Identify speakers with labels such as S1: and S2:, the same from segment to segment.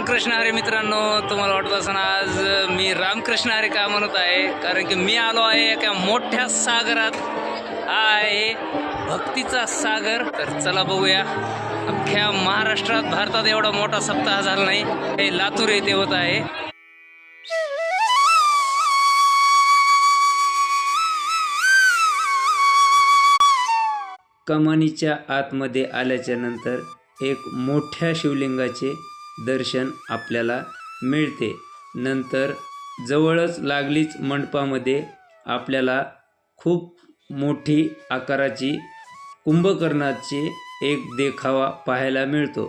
S1: रामकृष्ण हरी मित्रांनो, तुम्हाला वाटत असं आज मी रामकृष्ण हरी का म्हणत आहे, कारण की मी आलो आहे एका मोठ्या सागरात. हा आहे भक्तीचा सागर. तर चला बघूया. अख्ख्या महाराष्ट्रात भारतात एवढा मोठा सप्ताह झाला नाही. हे लातूर येथे होत आहे. कमानीच्या आतमध्ये आल्याच्या नंतर एक मोठ्या शिवलिंगाचे दर्शन आपल्याला मिळते. नंतर जवळच लागलीच मंडपामध्ये आपल्याला खूप मोठी आकाराची कुंभकर्णाचे एक देखावा पाहायला मिळतो.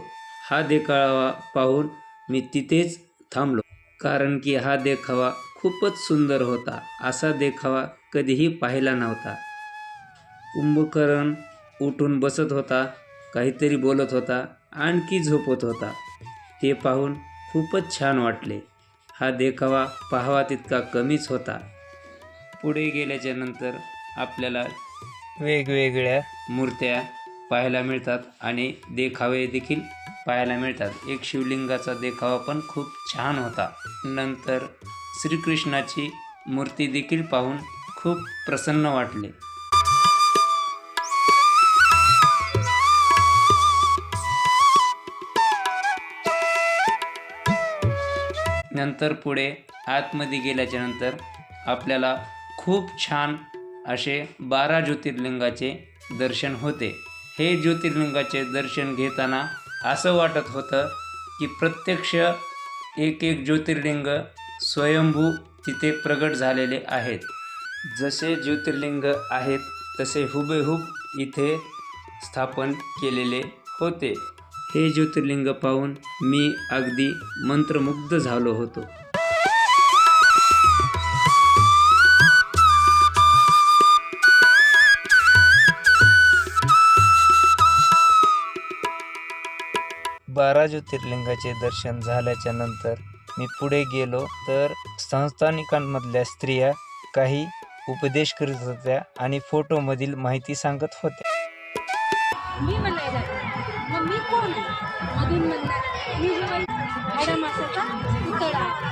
S1: हा देखावा पाहून मी तिथेच थांबलो, कारण की हा देखावा खूपच सुंदर होता. असा देखावा कधीही पाहिला नव्हता. कुंभकर्ण उठून बसत होता, काहीतरी बोलत होता, आणखी झोपत होता. ते पाहून खूपच छान वाटले. हा देखावा पाहावा तितका कमीच होता. पुढे गेल्याच्या नंतर आपल्याला वेगवेगळ्या मूर्त्या पाहायला मिळतात आणि देखावे देखील पाहायला मिळतात. एक शिवलिंगाचा देखावा पण खूप छान होता. नंतर श्रीकृष्णाची मूर्ती देखील पाहून खूप प्रसन्न वाटले. नंतर पुढे आतमध्ये गेल्याच्या नंतर आपल्याला खूप छान असे 12 ज्योतिर्लिंगाचे दर्शन होते. हे ज्योतिर्लिंगाचे दर्शन घेताना असं वाटत होतं की प्रत्यक्ष एक ज्योतिर्लिंग स्वयंभू तिथे प्रगट झालेले आहेत. जसे ज्योतिर्लिंग आहेत तसे हुबेहूब इथे स्थापन केलेले होते. हे ज्योतिर्लिंग पाहून मी अगदी मंत्रमुग्ध झालो होतो. बारा ज्योतिर्लिंगाचे दर्शन झाल्याच्या नंतर मी पुढे गेलो तर संस्थानिकांमधल्या स्त्रिया काही उपदेश करीत होत्या आणि फोटोमधील माहिती सांगत होत्या.
S2: मी म्हणलं मग मी कोण आहे? मधून म्हणणार मी जेव्हा भाड्या मासाचा पुतळा आहे.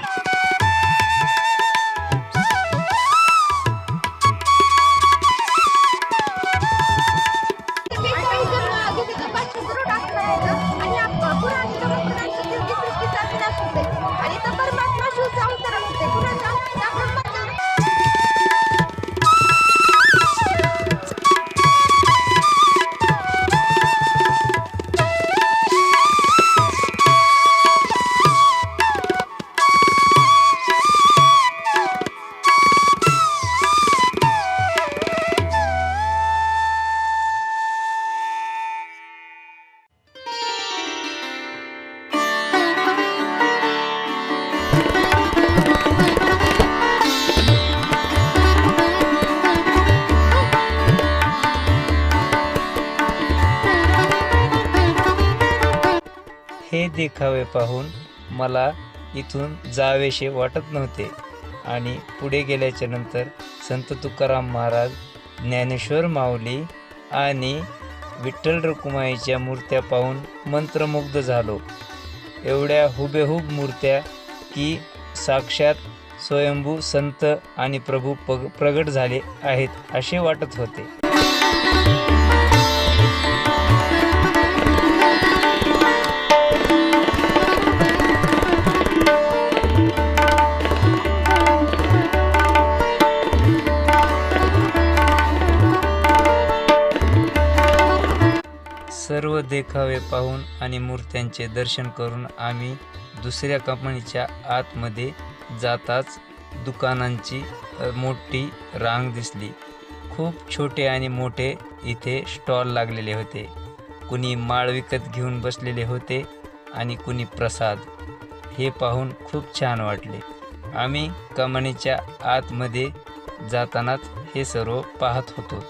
S1: हे देखावे पाहून मला इथून जावेसे वाटत नव्हते आणि पुढे गेल्याच्या नंतर संत तुकाराम महाराज, ज्ञानेश्वर माऊली आणि विठ्ठल रखुमाईच्या मूर्त्या पाहून मंत्रमुग्ध झालो. एवढ्या हुबेहूब मूर्त्या की साक्षात स्वयंभू संत आणि प्रभू प्रगट झाले आहेत असे वाटत होते. सर्व देखावे पाहून आणि मूर्त्यांचे दर्शन करून आम्ही दुसऱ्या कमानीच्या आतमध्ये जाताच दुकानांची मोठी रांग दिसली. खूप छोटे आणि मोठे इथे स्टॉल लागलेले होते. कुणी माळ विकत घेऊन बसलेले होते आणि कुणी प्रसाद. हे पाहून खूप छान वाटले. आम्ही कमानीच्या आतमध्ये जातानाच हे सर्व पाहत होतो.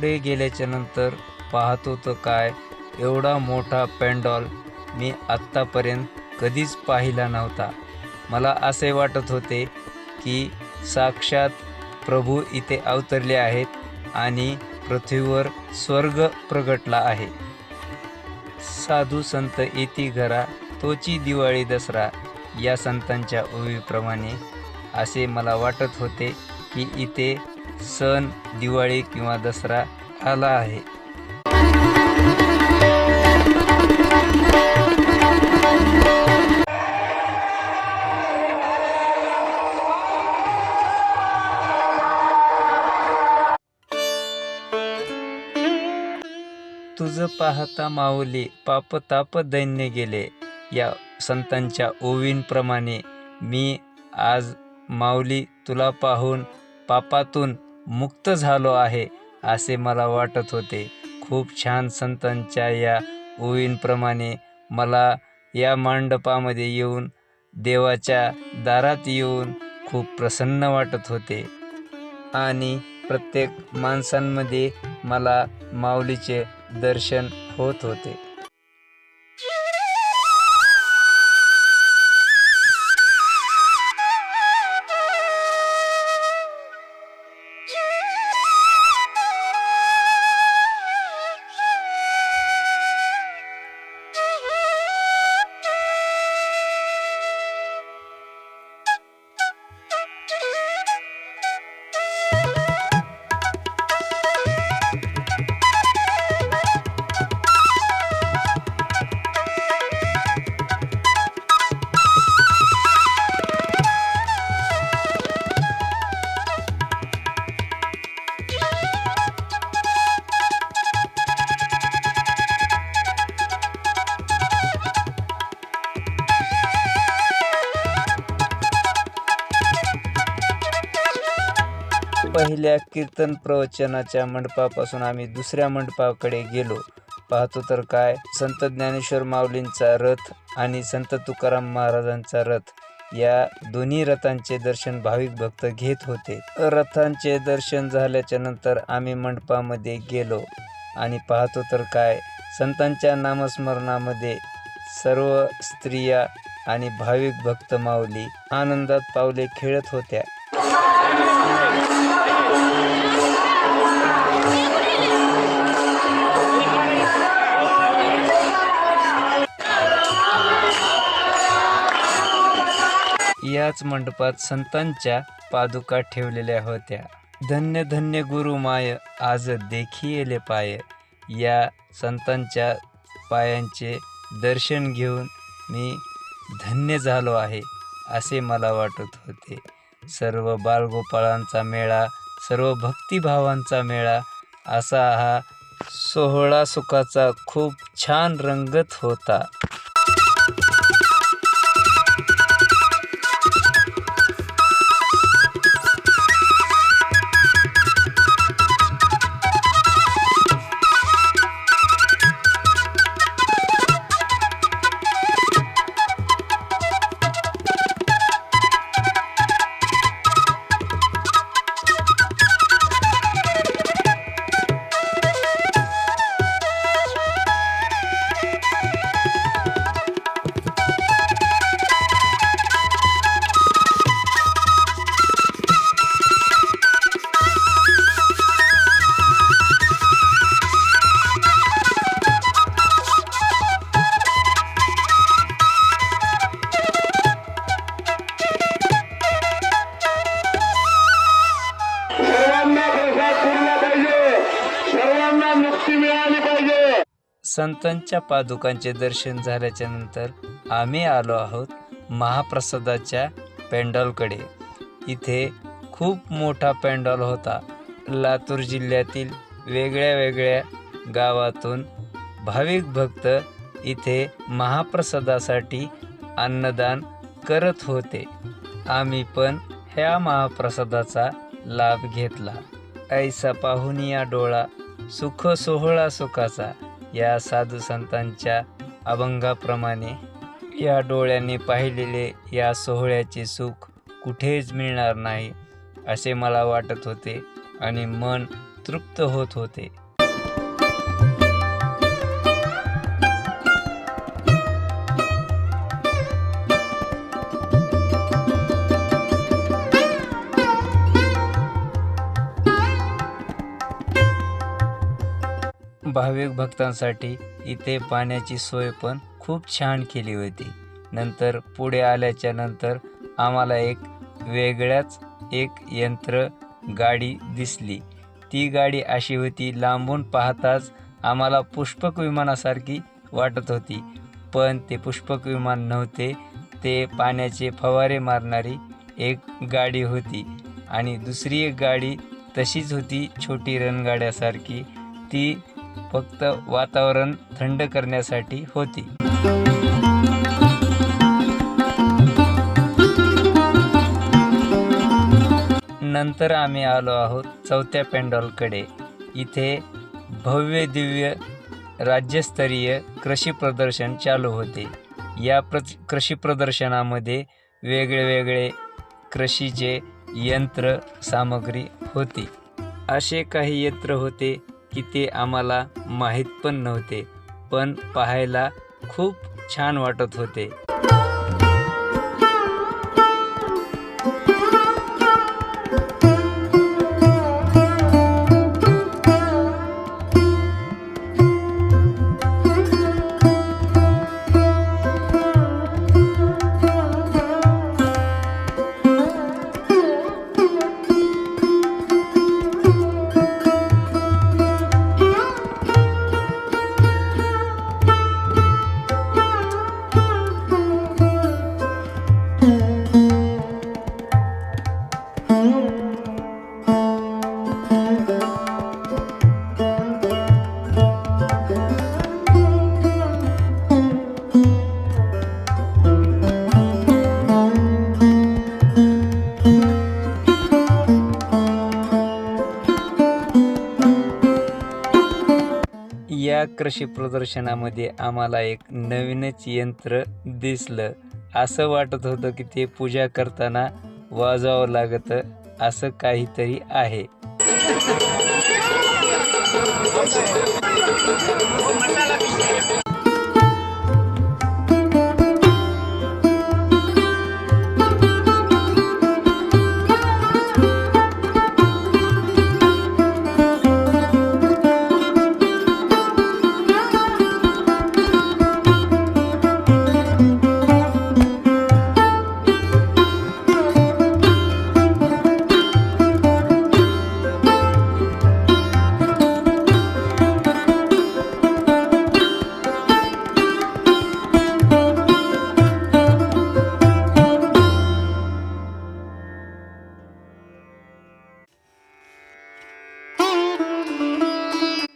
S1: पुढे गेल्याच्या नंतर पाहतो तर काय, एवढा मोठा पेंडॉल मी आत्तापर्यंत कधीच पाहिला नव्हता. मला असे वाटत होते की साक्षात प्रभू इथे अवतरले आहेत आणि पृथ्वीवर स्वर्ग प्रगटला आहे. साधू संत येती घरा, तोची दिवाळी दसरा या संतांच्या ओवीप्रमाणे असे मला वाटत होते की इथे सण दिवाळी किंवा दसरा आला आहे. तुझ पाहता माऊली पाप ताप दैन्य गेले या संतांच्या ओवींप्रमाणे मी आज माऊली तुला पाहून पापातून मुक्त झालो आहे असे मला वाटत होते. खूप छान संतांच्या या ओवींप्रमाणे मला या मंडपामध्ये येऊन देवाच्या दारात येऊन खूप प्रसन्न वाटत होते आणि प्रत्येक माणसांमध्ये मला माऊलीचे दर्शन होत होते. पहिल्या कीर्तन प्रवचनाच्या मंडपापासून आम्ही दुसऱ्या मंडपाकडे गेलो. पाहतो तर काय, संत ज्ञानेश्वर माऊलींचा रथ आणि संत तुकाराम महाराजांचा रथ या दोन्ही रथांचे दर्शन भाविक भक्त घेत होते. रथांचे दर्शन झाल्याच्या नंतर आम्ही मंडपामध्ये गेलो आणि पाहतो तर काय, संतांच्या नामस्मरणामध्ये सर्व स्त्रिया आणि भाविक भक्त माऊली आनंदात पावले खेळत होत्या. याच मंडपात संतांच्या पादुका ठेवलेल्या होत्या. धन्य धन्य गुरु माय आज देखी येले पाय या संतांच्या पायांचे दर्शन घेऊन मी धन्य झालो आहे असे मला वाटत होते. सर्व बालगोपाळांचा मेळा, सर्व भक्तिभावांचा मेळा असा हा सोहळा सुखाचा खूप छान रंगत होता. संतांच्या पादुकांचे दर्शन झाल्याच्या नंतर आम्ही आलो आहोत महाप्रसादाच्या पेंडॉलकडे. इथे खूप मोठा पेंडॉल होता. लातूर जिल्ह्यातील वेगळ्या वेगळ्या गावातून भाविक भक्त इथे महाप्रसादासाठी अन्नदान करत होते. आम्ही पण ह्या महाप्रसादाचा लाभ घेतला. ऐसा पाहुनिया डोळा सुख सोहळा सुखाचा या साधू संतांच्या अभंगाप्रमाणे या डोळ्यांनी पाहिलेले या सोहळ्याचे सुख कुठेच मिळणार नाही असे मला वाटत होते आणि मन तृप्त होत होते. भाविक भक्तांसाठी इथे पाण्याची सोय पण खूप छान केली होती. नंतर पुढे आल्याच्या नंतर आम्हाला एक वेगळ्याच एक यंत्र गाडी दिसली. ती गाडी अशी होती, लांबून पाहताच आम्हाला पुष्पक विमानासारखी वाटत होती, पण ते पुष्पक विमान नव्हते. ते पाण्याचे फवारे मारणारी एक गाडी होती आणि दुसरी एक गाडी तशीच होती, छोटी रणगाड्यासारखी. ती फक्त वातावरण थंड करण्यासाठी होती. नंतर आम्ही आलो आहोत चौथ्या पेंडॉलकडे. इथे भव्य दिव्य राज्यस्तरीय कृषी प्रदर्शन चालू होते. या कृषी प्रदर्शनामध्ये वेगळे कृषीचे यंत्र सामग्री होती. असे काही यंत्र होते की ते आम्हाला माहीत पण नव्हते, पण पाहायला खूप छान वाटत होते. या कृषी प्रदर्शनामध्ये आम्हाला एक नवीनच यंत्र दिसलं. असं वाटत होतं की ते पूजा करताना वाजवावं लागतं, असं काहीतरी आहे.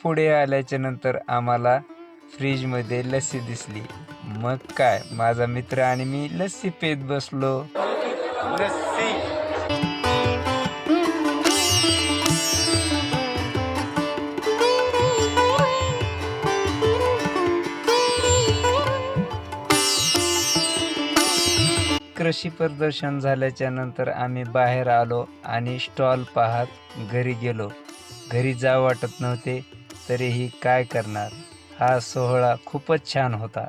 S1: पुढे आल्याच्या नंतर आम्हाला फ्रीजमध्ये लस्सी दिसली. मग काय, माझा मित्र आणि मी लस्सी पेत बसलो. कृषी प्रदर्शन झाल्याच्या नंतर आम्ही बाहेर आलो आणि स्टॉल पाहत घरी गेलो. घरी जावं वाटत नव्हते, तरीही काय करणार, हा सोहळा खूपच छान होता.